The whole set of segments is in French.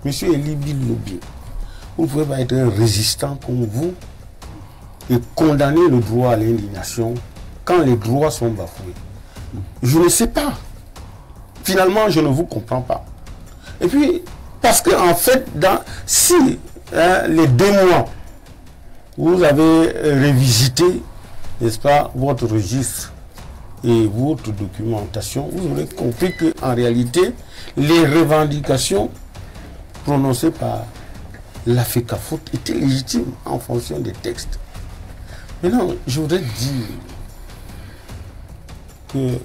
Monsieur Eli Bilobi, vous ne pouvez pas être un résistant comme vous et condamner le droit à l'indignation quand les droits sont bafoués. Je ne sais pas. Finalement, je ne vous comprends pas. Et puis, parce qu'en fait, si les 2 mois, vous avez révisité, n'est-ce pas, votre registre et votre documentation, vous aurez compris qu'en réalité, les revendications prononcées par la FECAFOOT étaient légitimes en fonction des textes. Maintenant, je voudrais dire que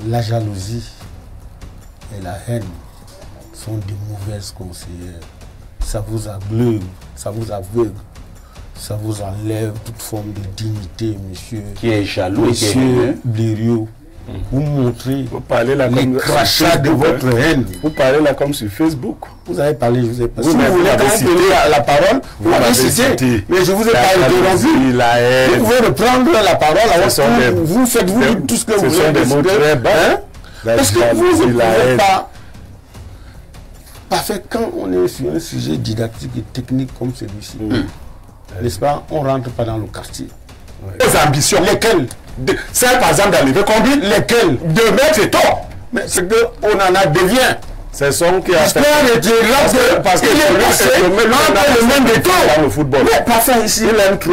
la jalousie et la haine sont de mauvaises conseillères. Ça vous aveugle, ça vous aveugle, ça vous enlève toute forme de dignité, monsieur. Qui est jaloux, monsieur Blériot. Vous montrez les crachats de votre haine. Vous parlez là comme sur Facebook. Vous avez parlé, je vous ai parlé. Si vous voulez prendre la parole, vous m'avez cité. Mais je vous ai pas interrompu. Vous pouvez reprendre la parole. Vous faites tout ce que vous voulez. Ce sont des mots très bas. Parce que vous ne pouvez pas. Parfait, quand on est sur un sujet didactique et technique comme celui-ci, n'est-ce pas, on ne rentre pas dans le quartier. Les ambitions. Lesquelles? Celles par exemple d'arriver combien? Lesquelles? De mettre et tort. Mais c'est qu'on en a devient. C'est son qui a fait. Parce qu'il est passé entre le même détour dans le football. Mais pas ça ici. Il aime trop.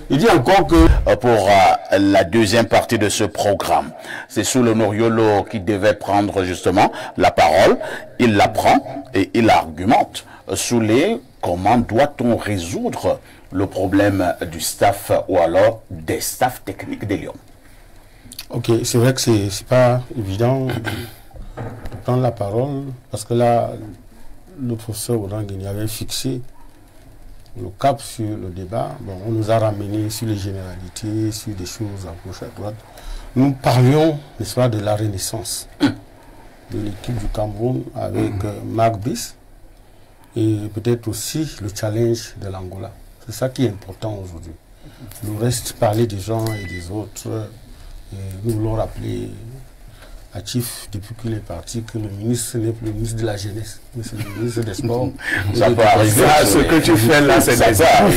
Il dit encore que pour la deuxième partie de ce programme, c'est Souleymane Yolo qui devait prendre justement la parole. Il la prend et il argumente. Soulé, comment doit-on résoudre le problème du staff ou alors des staffs techniques des Lions? Ok, c'est vrai que c'est pas évident de prendre la parole parce que là, le professeur Odangini avait fixé le cap sur le débat. Bon, on nous a ramené sur les généralités, sur des choses à gauche, à droite. Nous parlions, n'est-ce pas, de la renaissance de l'équipe du Cameroun avec Marc Bis et peut-être aussi le challenge de l'Angola. C'est ça qui est important aujourd'hui. Le reste, parler des gens et des autres. Et nous voulons rappeler à Chief, depuis qu'il est parti, que le ministre n'est plus le ministre de la jeunesse, mais c'est le ministre des sports. Ça peut arriver. Ce que tu fais là, c'est ça. Quand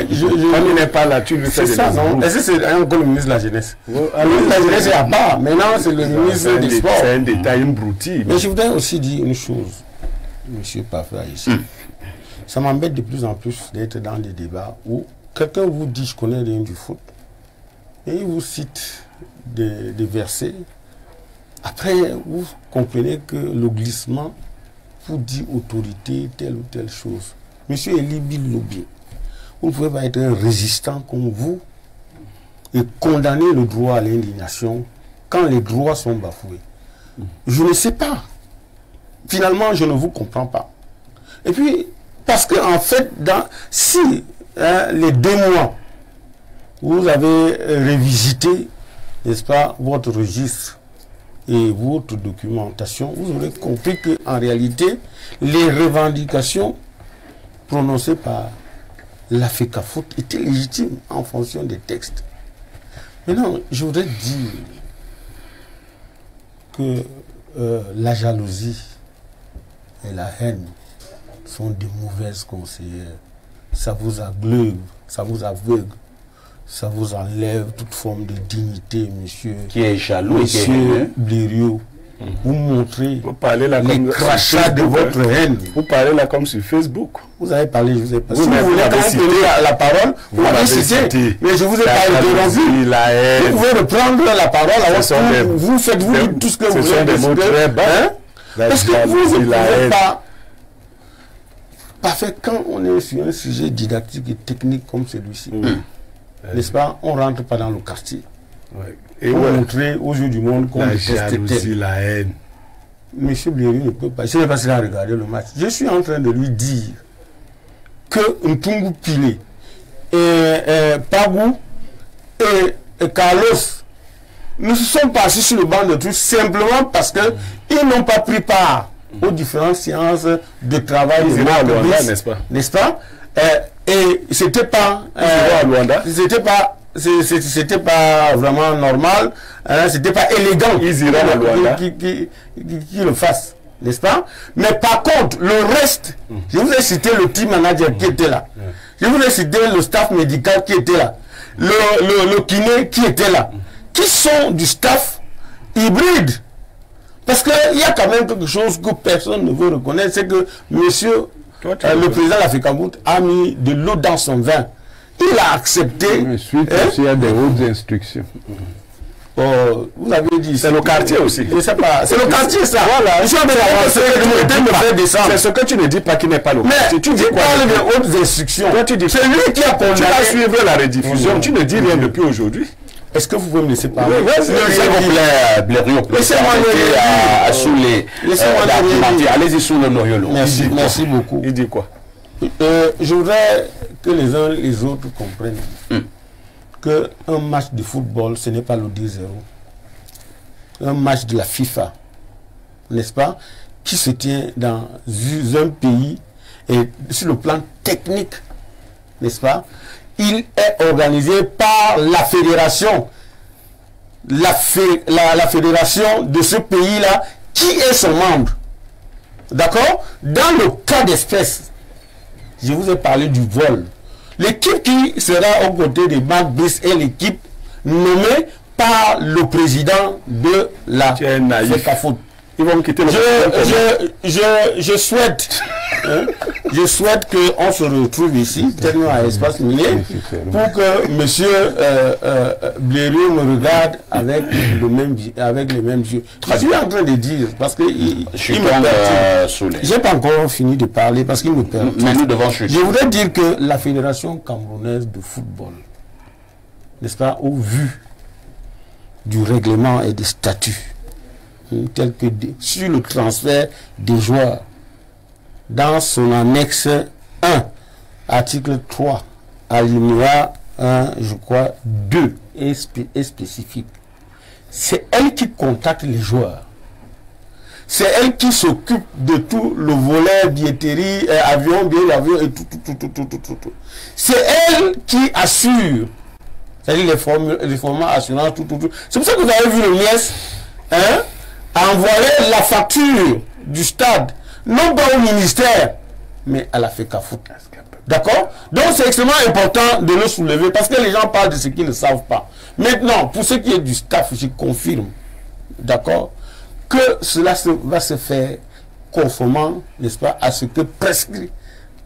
il n'est pas là, tu lui fais des non? Est-ce que c'est encore le ministre de la jeunesse? Le ministre de la jeunesse est à part. Maintenant, c'est le ministre des sports. C'est un détail, une broutille. Mais je voudrais aussi dire une chose, monsieur Parfait, ici. Ça m'embête de plus en plus d'être dans des débats où quelqu'un vous dit « je connais rien du foot » et il vous cite des versets. Après, vous comprenez que le glissement vous dit autorité, telle ou telle chose. Monsieur Eli Bilobi, vous ne pouvez pas être un résistant comme vous et condamner le droit à l'indignation quand les droits sont bafoués. Je ne sais pas. Finalement, je ne vous comprends pas. Et puis, parce qu'en fait, si les 2 mois, vous avez révisité, n'est-ce pas, votre registre et votre documentation, vous aurez compris qu'en réalité, les revendications prononcées par la FECAFOOT étaient légitimes en fonction des textes. Maintenant, je voudrais dire que la jalousie et la haine sont de mauvaises conseillères. Ça vous aveugle, ça vous aveugle. Ça vous enlève toute forme de dignité, monsieur. Qui est jaloux, monsieur Blériot. Vous montrez les crachats de votre haine. Vous parlez là comme sur Facebook. Vous avez parlé, je vous ai parlé. Si vous voulez prendre la parole, vous m'avez cité. Mais je vous ai pas interrompu. Vous pouvez reprendre la parole. Vous faites tout ce que vous voulez. Ce sont des mots très bas. Parce que vous ne pouvez pas. Parfait, quand on est sur un sujet didactique et technique comme celui-ci, n'est-ce pas, on ne rentre pas dans le quartier. Et on montrer aux yeux du monde qu'on la jalousie, la haine. Monsieur Blériot ne peut pas. Je ne sais pas s'il a regardé le match. Je suis en train de lui dire que Ntungu Pile et Pagou et Carlos ne se sont pas assis sur le banc de touche simplement parce qu'ils n'ont pas pris part aux différentes séances de travail de Rwanda, n'est-ce pas? N'est-ce pas? Et c'était pas c'était pas vraiment normal, c'était pas élégant qu'ils le fassent. n'est-ce pas? Mais par contre, le reste, je vous ai cité le team manager qui était là. Je vous ai cité le staff médical qui était là. Le kiné qui était là. Qui sont du staff hybride. Parce qu'il y a quand même quelque chose que personne ne veut reconnaître, c'est que monsieur, le président de l'Africamout a mis de l'eau dans son vin. Il a accepté. Ensuite, il y a des hautes instructions. Oh, vous avez dit. C'est le quartier aussi. Je sais pas. C'est le quartier, ça. Voilà. C'est ce que tu ne dis pas qui n'est pas le quartier. Tu dis quoi? Parle de hautes instructions. C'est lui qui a condamné. Tu vas suivre la rediffusion. Tu ne dis rien depuis aujourd'hui. Est-ce que vous pouvez me laisser parler? Oui, s'il vous plaît, Blériot. Laissez-moi le allez-y sur le Noriolo. Merci beaucoup. Il dit quoi? Je voudrais que les uns et les autres comprennent qu'un match de football, ce n'est pas le 10-0. Un match de la FIFA, n'est-ce pas, qui se tient dans un pays et sur le plan technique, n'est-ce pas, il est organisé par la fédération. La fédération de ce pays-là, qui est son membre. D'accord? Dans le cas d'espèce, je vous ai parlé du vol. L'équipe qui sera aux côtés de Marc Brice est l'équipe nommée par le président de la FECAFOOT. Ils vont quitter le je souhaite je souhaite qu'on se retrouve ici, tellement à Espace Minier, pour que M. Blériot me regarde avec les mêmes yeux. Je suis en train de dire, parce que il me perturbe. Je n'ai pas encore fini de parler parce qu'il me perturbe. Mais nous devons chuter. Je voudrais dire que la Fédération camerounaise de football, n'est-ce pas, au vu du règlement et des statuts, tel que sur le transfert des joueurs, dans son annexe 1, article 3, alinéa 1, je crois, 2, est spécifique. C'est elle qui contacte les joueurs. C'est elle qui s'occupe de tout le volet, billetterie, avion, billet d'avion et tout. C'est elle qui assure, c'est-à-dire les formats assurance, tout. C'est pour ça que vous avez vu le MIES, envoyer la facture du stade, non pas au ministère, mais à la FECAFOOT. D'accord? Donc c'est extrêmement important de le soulever parce que les gens parlent de ce qu'ils ne savent pas. Maintenant, pour ce qui est du staff, je confirme, d'accord, que cela va se faire conformément, n'est-ce pas, à ce que prescrit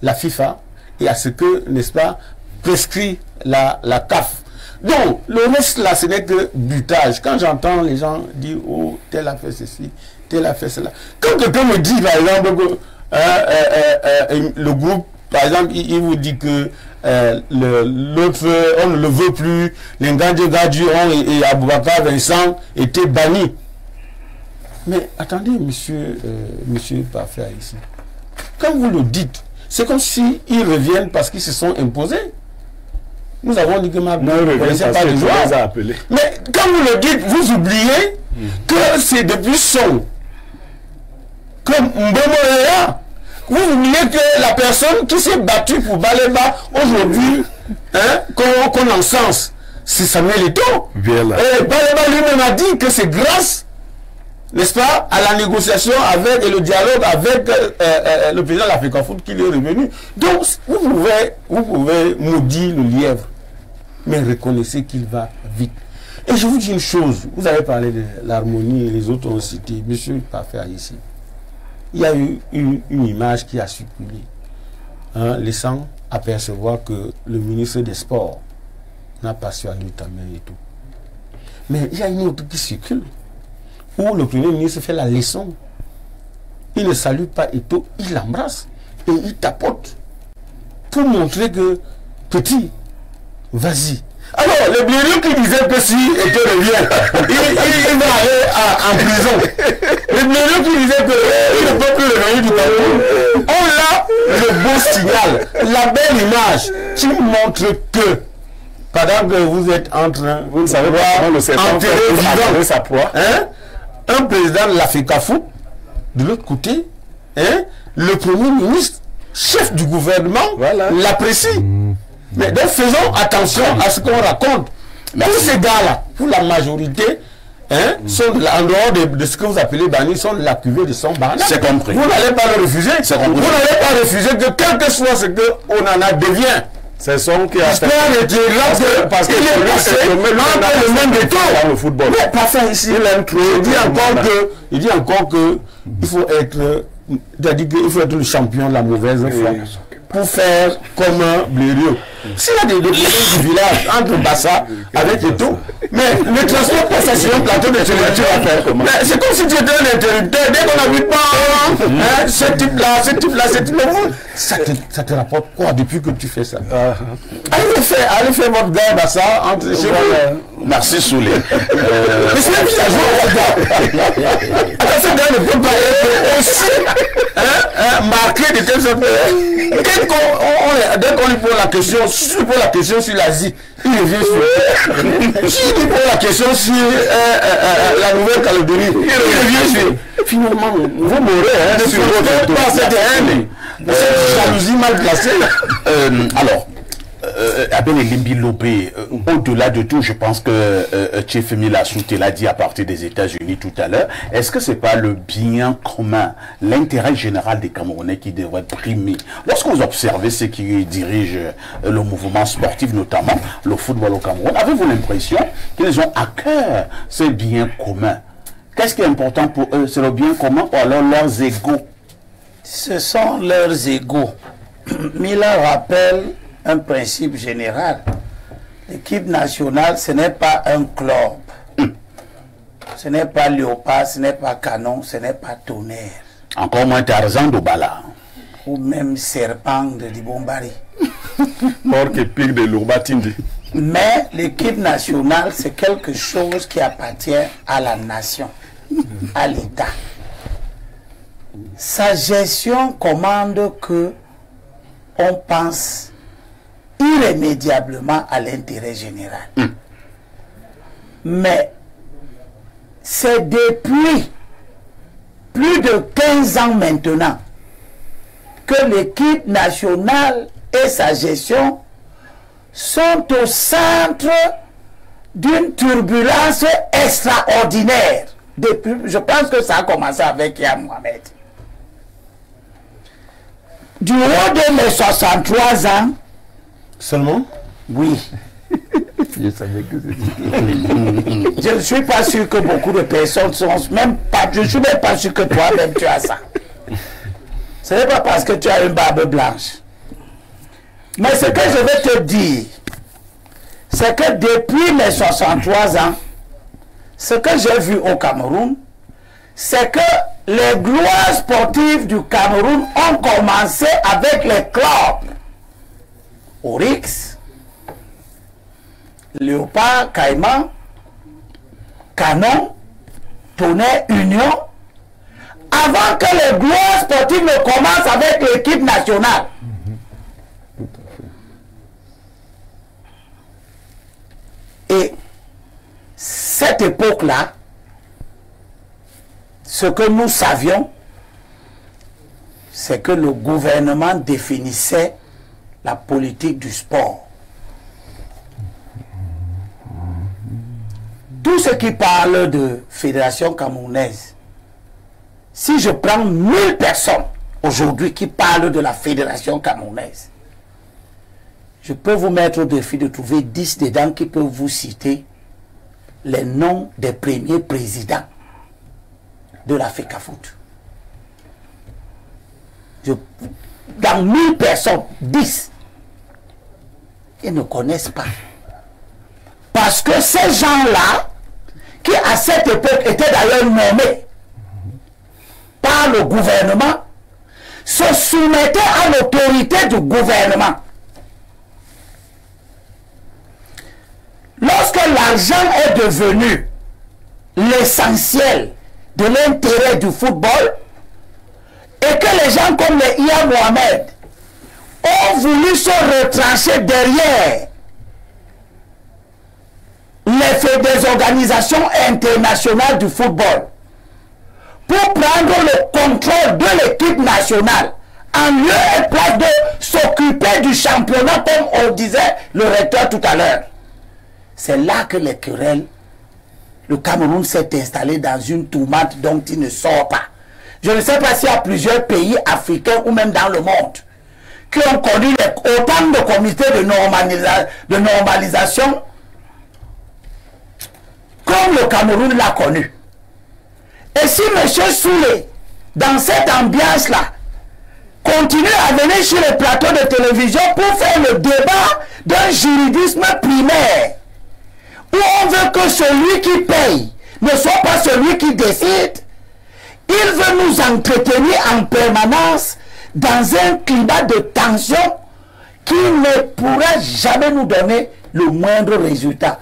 la FIFA et à ce que, n'est-ce pas, prescrit la CAF. Donc, le reste là, ce n'est que butage. Quand j'entends les gens dire, oh, tel a fait ceci, tel a fait cela. Quand quelqu'un me dit, par exemple, que le groupe, par exemple, il vous dit que l'autre, on ne le veut plus, les Gadji et Aboubakar Vincent étaient bannis. Mais attendez, monsieur Parfait ici. Quand vous le dites, c'est comme s'ils reviennent parce qu'ils se sont imposés. Nous avons dit que ma ne connaissait pas les joueurs. Mais quand vous le dites, vous oubliez que c'est depuis son. Comme Mbomoya. Vous oubliez que la personne qui s'est battue pour Baléba aujourd'hui, qu'on encense, c'est Samuel Eto'o. Et Baléba lui-même a dit que c'est grâce, n'est-ce pas, à la négociation avec et le dialogue avec le président de l'Africafoot qu'il est revenu. Donc, vous pouvez maudire le lièvre, mais reconnaissez qu'il va vite. Et je vous dis une chose, vous avez parlé de l'harmonie et les autres ont cité, monsieur Parfait ici. Il y a eu une image qui a circulé, laissant apercevoir que le ministre des Sports n'a pas salué ta main et tout. Mais il y a une autre qui circule, où le Premier ministre fait la leçon. Il ne salue pas Eto'o, il l'embrasse et il tapote pour montrer que, petit, vas-y. Alors, le Blériot qui disait que si Eto'o revient, il va aller en prison. Le Blériot qui disait qu'il ne peut plus revenir du Cameroun. On a le beau signal, la belle image qui montre que pendant que vous êtes en train, vous ne savez pas, enterrer sa proie, un président de l'Africafoot, de l'autre côté, le Premier ministre, chef du gouvernement, l'apprécie. Mais donc faisons attention à ce qu'on raconte. Tous ces gars-là, pour la majorité, hein, sont en dehors de ce que vous appelez banni, sont de la cuvée de son banane. C'est compris. Vous n'allez pas le refuser. Vous n'allez pas refuser que quel que soit ce qu'on en a devient. C'est son qui a l'histoire de là parce qu'il est passé entre le même détour dans le football. Mais pas ça ici. Il dit encore que il faut être, c'est-à-dire qu'il faut être le champion de la mauvaise foi pour faire comme un Blériot. S'il y a des députés du village entre Bassa avec et tout, mais le transport passe sur un plateau de télévision à faire comment? C'est comme si tu étais un interrupteur. Dès qu'on n'habite pas, ce type-là, ça te rapporte quoi depuis que tu fais ça? Allez faire votre gars Bassa entre chez vous. Merci Soulé. Mais c'est un villageois. Ce gars ne peut pas être aussi marqué de telle sorte que dès qu'on lui pose la question, si tu poses la question sur l'Asie, il revient sur. Si tu poses la question sur la Nouvelle-Calédonie, il revient sur. Finalement, vous mourrez sur votre cette haine, cette jalousie mal placée. Alors, Abel Elimbi Lobé, au-delà de tout, je pense que Tchefemi Lassouté l'a dit à partir des États-Unis tout à l'heure. Est-ce que c'est pas le bien commun, l'intérêt général des Camerounais qui devrait primer? Lorsque vous observez ceux qui dirigent le mouvement sportif, notamment le football au Cameroun, avez-vous l'impression qu'ils ont à cœur ce bien commun? Qu'est-ce qui est important pour eux? C'est le bien commun ou alors leurs égos? Ce sont leurs égos. Mila rappelle un principe général. L'équipe nationale, ce n'est pas un club. Ce n'est pas Léopard, ce n'est pas Canon, ce n'est pas Tonnerre. Encore moins Tarzan d'Obala. Ou même Serpent de Libombari. Or que pique de Lourbatindi. Mais l'équipe nationale, c'est quelque chose qui appartient à la nation, à l'État. Sa gestion commande que on pense irrémédiablement à l'intérêt général. Mais c'est depuis plus de 15 ans maintenant que l'équipe nationale et sa gestion sont au centre d'une turbulence extraordinaire. Depuis, je pense que ça a commencé avec Yaya Mohamed. Du haut de mes 63 ans, seulement? Oui. Je savais que je ne suis pas sûr que beaucoup de personnes sont même pas. Je ne suis même pas sûr que toi-même tu as ça. Ce n'est pas parce que tu as une barbe blanche. Mais ce que je vais te dire, c'est que depuis mes 63 ans, ce que j'ai vu au Cameroun, c'est que les gloires sportives du Cameroun ont commencé avec les clubs. Oryx, Léopard, Caïman, Canon, Tonnerre, Union, avant que les gloires sportives ne commencent avec l'équipe nationale. Et cette époque-là, ce que nous savions, c'est que le gouvernement définissait la politique du sport. Tout ce qui parle de fédération camerounaise, si je prends 1000 personnes aujourd'hui qui parlent de la fédération camerounaise, je peux vous mettre au défi de trouver 10 dedans qui peuvent vous citer les noms des premiers présidents de la FECAFOOT. Dans 1000 personnes, 10, ils ne connaissent pas. Parce que ces gens-là, qui à cette époque étaient d'ailleurs nommés par le gouvernement, se soumettaient à l'autorité du gouvernement. Lorsque l'argent est devenu l'essentiel de l'intérêt du football, et que les gens comme les Yaya Mohamed ont voulu se retrancher derrière des organisations internationales du football pour prendre le contrôle de l'équipe nationale en lieu et place de s'occuper du championnat comme on disait le recteur tout à l'heure. C'est là que les querelles le Cameroun s'est installé dans une tourmente dont il ne sort pas. Je ne sais pas s'il y a plusieurs pays africains ou même dans le monde qui ont connu autant de comités de normalisation comme le Cameroun l'a connu. Et si M. Soulé, dans cette ambiance-là, continue à venir sur les plateaux de télévision pour faire le débat d'un juridisme primaire, où on veut que celui qui paye ne soit pas celui qui décide, il veut nous entretenir en permanence dans un climat de tension qui ne pourra jamais nous donner le moindre résultat.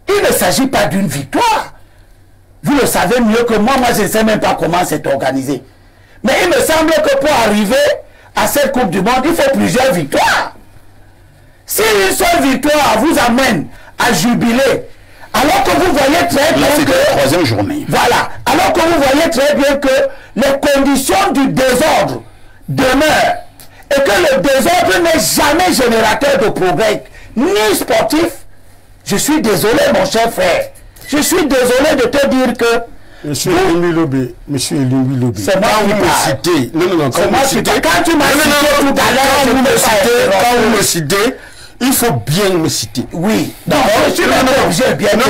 Il ne s'agit pas d'une victoire. Vous le savez mieux que moi, je ne sais même pas comment c'est organisé. Mais il me semble que pour arriver à cette Coupe du Monde, il faut plusieurs victoires. Si une seule victoire vous amène à jubiler, alors que vous voyez très bien c'est que... la troisième journée. Voilà. Alors que vous voyez très bien que les conditions du désordre demeurent et que le désordre n'est jamais générateur de progrès, ni sportif. Je suis désolé, mon cher frère. Je suis désolé de te dire que... Monsieur Elimbi Lobé, c'est moi qui parle. Non, quand tu m'as cité tout à l'heure, quand vous me citez, il faut bien me citer. Oui. Non, je suis obligé bien. Non.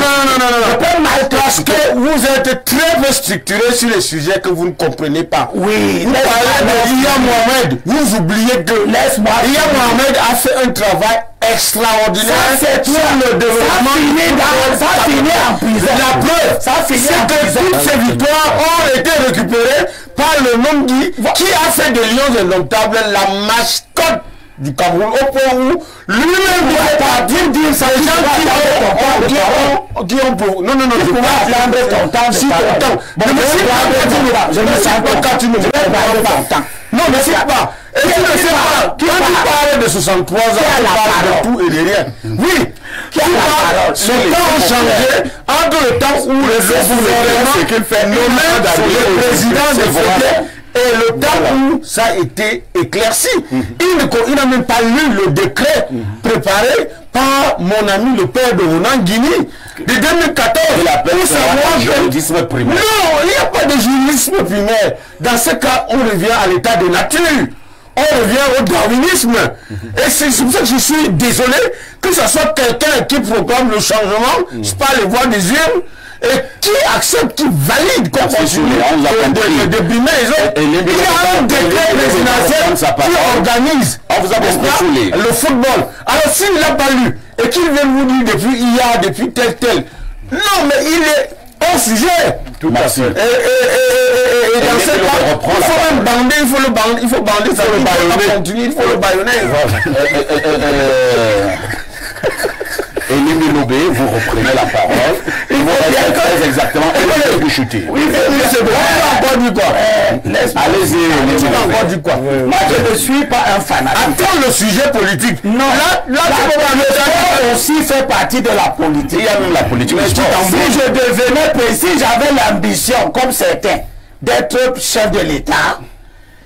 Parce Parce que vous êtes très peu structuré sur les sujets que vous ne comprenez pas. Oui. Vous parlez de Iya Mohamed. Vous oubliez que Iya Mohamed a fait un travail extraordinaire sur le développement. Ça finit en prison. La preuve, c'est que toutes ces victoires ont été récupérées par le nom qui a fait de Lions indomptables la mascotte du Cameroun, au point où lui-même doit partir dire ça. Les gens qui ont pour... Non, je peux pas prendre ton temps. Si ton temps. Je ne sais pas quand tu me temps. Non, ne sais pas. Et tu ne sais pas. Quand tu parles de 63 ans, tu parles de tout et de rien. Oui. Les temps ont changé entre le temps où le président de Fouquet et le temps où ça a été éclairci. Il n'a même pas lu le décret préparé par mon ami le père de Ronan Guinée de 2014. Pour savoir juridisme primaire. Non, il n'y a pas de juridisme primaire. Dans ce cas, on revient à l'état de nature. On revient au darwinisme. Et c'est pour ça que je suis désolé que ce soit quelqu'un qui proclame le changement, c'est pas les voix des urnes, et qui accepte, qui valide qu'on continue de brimer les autres. Il y a un décret présidentiel qui organise le football. Alors s'il n'a pas lu et qu'il vient vous dire depuis hier, depuis tel, non mais il est hors sujet. Tout à fait. Et dans ce cas, il faut même bander, il faut bander ça, il faut le baïonner. Elimbi Lobé, vous reprenez la parole. Il vous reste très exactement. Et vous chutez. Oui, c'est bon. On va encore du quoi. Allez-y. Tu vas encore du quoi. Moi, je ne suis pas un fanatique. Attends le sujet politique. Non. Là, le aussi fait partie de la politique. Il y a même la politique. Si je devenais président, j'avais l'ambition, comme certains, d'être chef de l'État,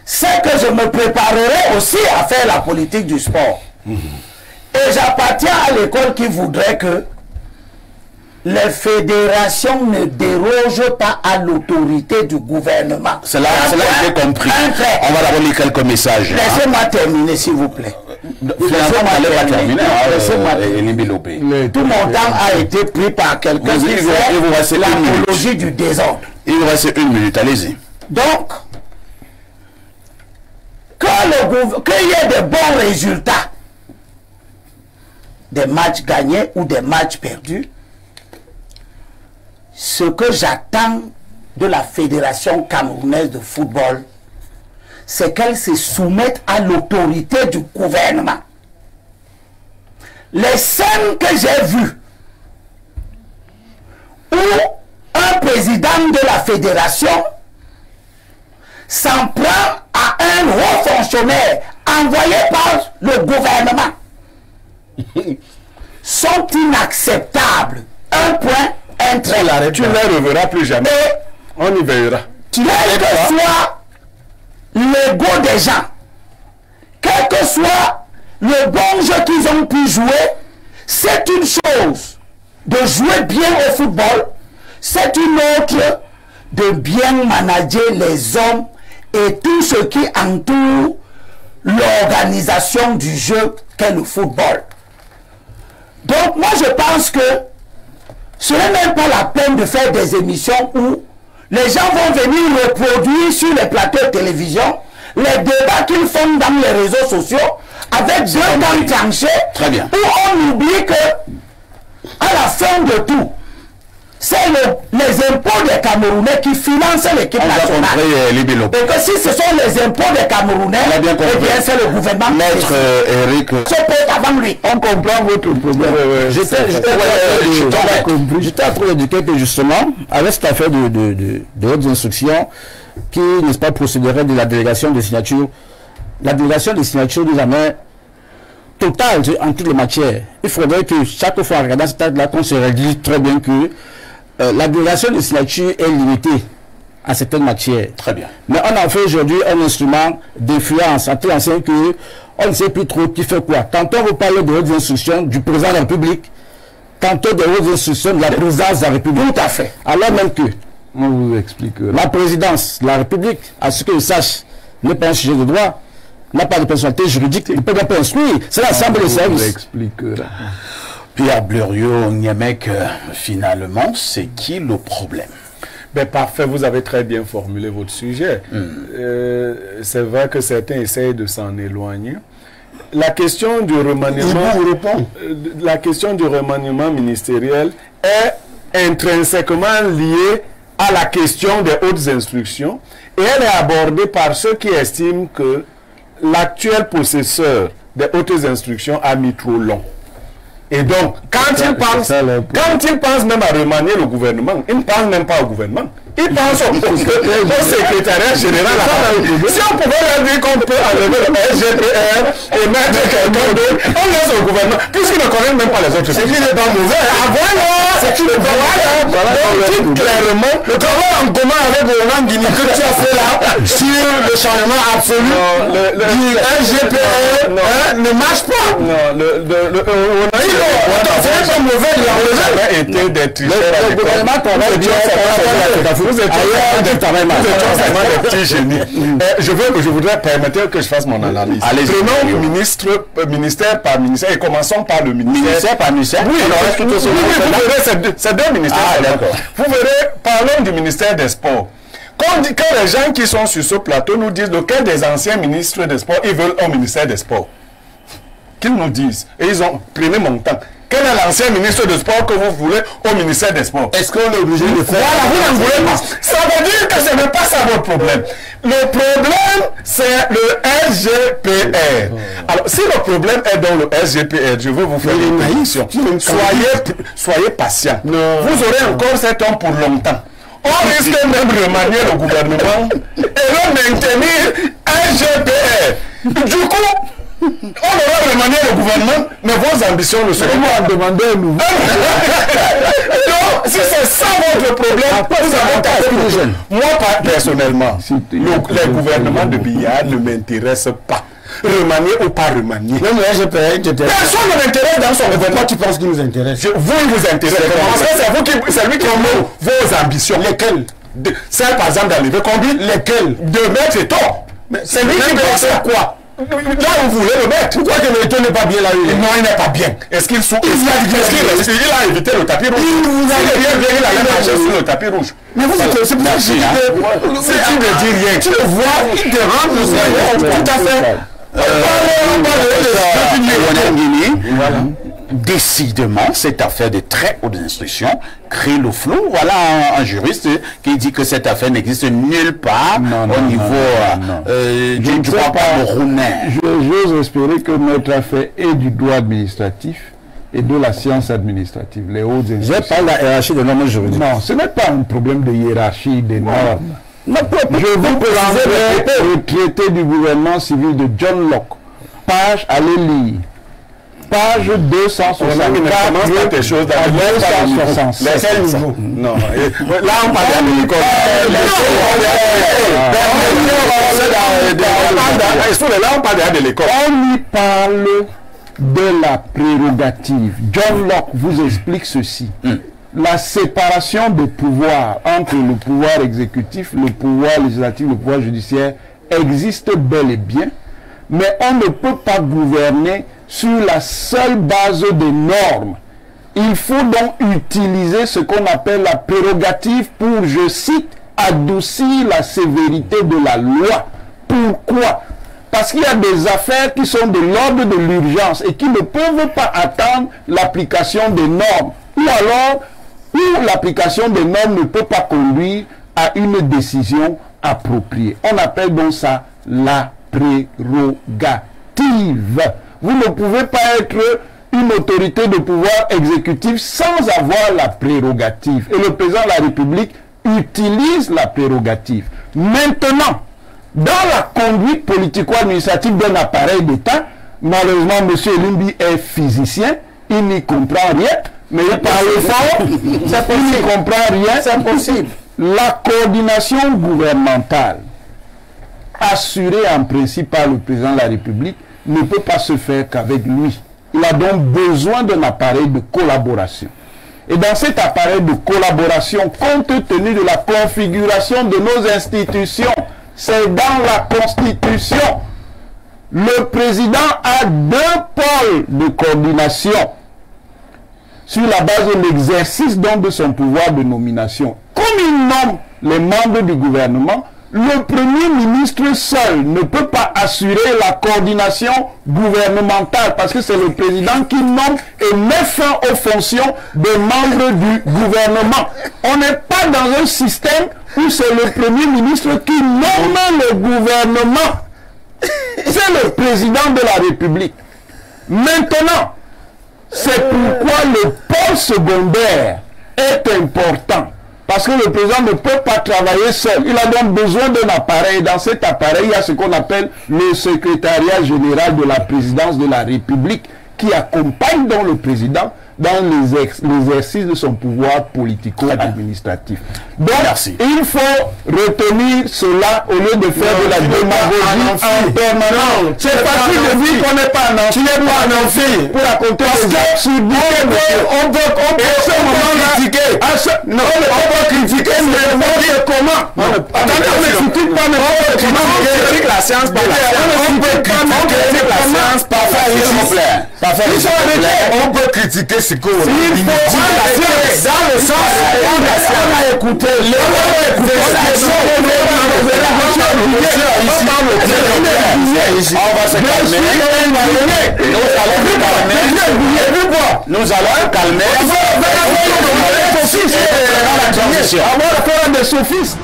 c'est que je me préparerais aussi à faire la politique du sport. Et j'appartiens à l'école qui voudrait que les fédérations ne dérogent pas à l'autorité du gouvernement. Cela a été compris. On va d'abord lire quelques messages. Laissez-moi terminer, s'il vous plaît. Laissez-moi terminer. Elimbi Lobé. Tout mon temps a été pris par quelqu'un qui fait l'apologie du désordre. Il vous reste 1 minute, allez-y. Donc, qu'il y ait de bons résultats, des matchs gagnés ou des matchs perdus, ce que j'attends de la Fédération camerounaise de football, c'est qu'elle se soumette à l'autorité du gouvernement. Les scènes que j'ai vues, où un président de la fédération s'en prend à un haut fonctionnaire envoyé par le gouvernement, sont inacceptables. Un point, un trait. Tu ne les reverras plus jamais. Et on y veillera. Quel que soit l'ego des gens, quel que soit le bon jeu qu'ils ont pu jouer, c'est une chose de jouer bien au football, c'est une autre de bien manager les hommes et tout ce qui entoure l'organisation du jeu qu'est le football. Donc moi je pense que ce n'est même pas la peine de faire des émissions où les gens vont venir reproduire sur les plateaux de télévision les débats qu'ils font dans les réseaux sociaux avec deux grands tranchés. Très bien. Où on oublie que à la fin de tout, c'est les impôts des Camerounais qui financent l'équipe nationale. Et que si ce sont les impôts des Camerounais, eh bien c'est le gouvernement Maître Eric, se pose avant lui. On comprend votre problème. J'étais en train d'indiquer que justement, avec cette affaire de hautes instructions, qui, n'est-ce pas, procéderait de la délégation de signature, la délégation de signature nous amène totale en toutes les matières. Il faudrait que chaque fois en regardant cette acte-là, qu'on se règle très bien que la délégation de signature est limitée à certaines matières. Très bien. Mais on en fait aujourd'hui un instrument d'influence, en tel enseigne que on ne sait plus trop qui fait quoi. Tantôt on vous parle de hautes instructions du président de la République, tantôt des hautes instructions de la présidence de la République. Tout à fait. Alors même que on vous explique. La présidence de la République, à ce que je sache, n'est pas un sujet de droit, n'a pas de personnalité juridique, il ne peut même pas instruire. C'est l'ensemble des services. Pierre Bleriot-Niémec, finalement, c'est qui le problème? Ben parfait, vous avez très bien formulé votre sujet. C'est vrai que certains essayent de s'en éloigner. La question du remaniement, la question du remaniement ministériel est intrinsèquement liée à la question des hautes instructions et elle est abordée par ceux qui estiment que l'actuel possesseur des hautes instructions a mis trop long. Et donc, quand il pense même à remanier le gouvernement, il ne pense même pas au gouvernement. Il pense au secrétariat général. Si on pouvait leur dire qu'on peut enlever le SGPR et mettre quelqu'un d'autre, on laisse au gouvernement, puisqu'il ne connaît même pas les autres. C'est qu'il n'est pas mauvais. C'est qu'il n'est pas mauvais. Donc, clairement, le travail en commun avec le Roland Guinée que tu as fait là, sur le changement absolu du SGPR ne marche pas. Non, c'est pas mauvais, il a été des tricheurs. Le gouvernement travaille bien. Vous étiez des petits génies. Je voudrais permettre que je fasse mon analyse. Prenons ministère par ministère et commençons par le ministère. Ministère par ministère? Oui, vous verrez, c'est deux ministères. Vous verrez, parlons du ministère des Sports. Quand les gens qui sont sur ce plateau nous disent lequel des anciens ministres des Sports ils veulent au ministère des Sports, qu'ils nous disent. Et ils ont pris mon temps. Quel est l'ancien ministre des Sports que vous voulez au ministère des Sports? Est-ce qu'on est obligé de faire? Voilà, vous n'en voulez pas. Ça veut dire que ce n'est pas ça votre problème. Le problème, c'est le SGPR. Alors, si le problème est dans le SGPR, je veux vous faire une prédiction. Soyez patient. Vous aurez encore cet homme pour longtemps. On risque même de remanier le gouvernement et de maintenir SGPR. Du coup, on aura remanié le gouvernement, mais vos ambitions ne seront pas demandées à nous. Donc, si c'est ça votre problème, vous avez qu'à jeunes. Moi, personnellement, les gouvernements de Biya ne m'intéressent pas. Remanier ou pas remanier. Personne ne m'intéresse dans son gouvernement. Tu penses qu'il nous intéresse? Vous, il vous intéresse. C'est lui qui a vos ambitions. Lesquelles? Celle, par exemple, d'arriver combien? Lesquelles? De mettre et tort. C'est lui qui pense à quoi? Là, vous voulez le mettre. Pourquoi que le n'est pas bien là? Non, il n'est pas bien. Est-ce qu'il souffre? Il a évité le tapis rouge. Il a marché sur le tapis rouge. Mais vous êtes aussi bien. Si tu ne dis rien, tu le vois, il te rend tout à fait. Voilà. Décidément, cette affaire de très haute instruction crée le flou. Voilà un juriste qui dit que cette affaire n'existe nulle part au niveau du droit camerounais. J'ose espérer que notre affaire est du droit administratif et de la science administrative. Les hautes instructions. J'ai pas la hiérarchie des normes juridiques. Non, ce n'est pas un problème de hiérarchie des normes. Je vous présente le traité du gouvernement civil de John Locke. Page, allez lire. Page 264. Quelque chose dans le 265. Non. Là, on parle de l'école. Là, on parle de l'école. On y parle de la prérogative. John Locke vous explique ceci. la séparation des pouvoirs entre le pouvoir exécutif, le pouvoir législatif, le pouvoir judiciaire existe bel et bien, mais on ne peut pas gouverner sur la seule base des normes. Il faut donc utiliser ce qu'on appelle la prérogative pour, je cite, adoucir la sévérité de la loi. Pourquoi? Parce qu'il y a des affaires qui sont de l'ordre de l'urgence et qui ne peuvent pas attendre l'application des normes. Ou alors, où l'application des normes ne peut pas conduire à une décision appropriée. On appelle donc ça la prérogative. Vous ne pouvez pas être une autorité de pouvoir exécutif sans avoir la prérogative. Et le président de la République utilise la prérogative. Maintenant, dans la conduite politico-administrative d'un appareil d'État, malheureusement, M. Elimbi est physicien, il n'y comprend rien, mais il parle fort, il n'y comprend rien, c'est possible. La coordination gouvernementale, assurée en principe par le président de la République, ne peut pas se faire qu'avec lui. Il a donc besoin d'un appareil de collaboration. Et dans cet appareil de collaboration, compte tenu de la configuration de nos institutions, c'est dans la Constitution. Le président a 2 pôles de coordination sur la base de l'exercice donc de son pouvoir de nomination. Comme il nomme les membres du gouvernement, le Premier ministre seul ne peut pas assurer la coordination gouvernementale parce que c'est le président qui nomme et met fin aux fonctions des membres du gouvernement. On n'est pas dans un système où c'est le Premier ministre qui nomme le gouvernement. C'est le président de la République. Maintenant, c'est pourquoi le pôle secondaire est important. Parce que le président ne peut pas travailler seul. Il a donc besoin d'un appareil. Dans cet appareil, il y a ce qu'on appelle le secrétariat général de la présidence de la République qui accompagne donc le président dans l'exercice de son pouvoir politico-administratif. Donc, il faut retenir cela au lieu de faire de la démagogie en permanence. C'est facile de dire qu'on n'est pas un enfant. Tu n'es pas un enfant pour raconter des absurdités. On peut critiquer. Non, on peut critiquer, mais on peut comment? Attendez, on ne critique pas, mais on peut critiquer la science par la science. On peut critiquer la science par la science. On peut critiquer ce qu'on a dit. Il faut dans le sens où on a écouté. On va se calmer. Nous allons calmer. On va faire des sophistes.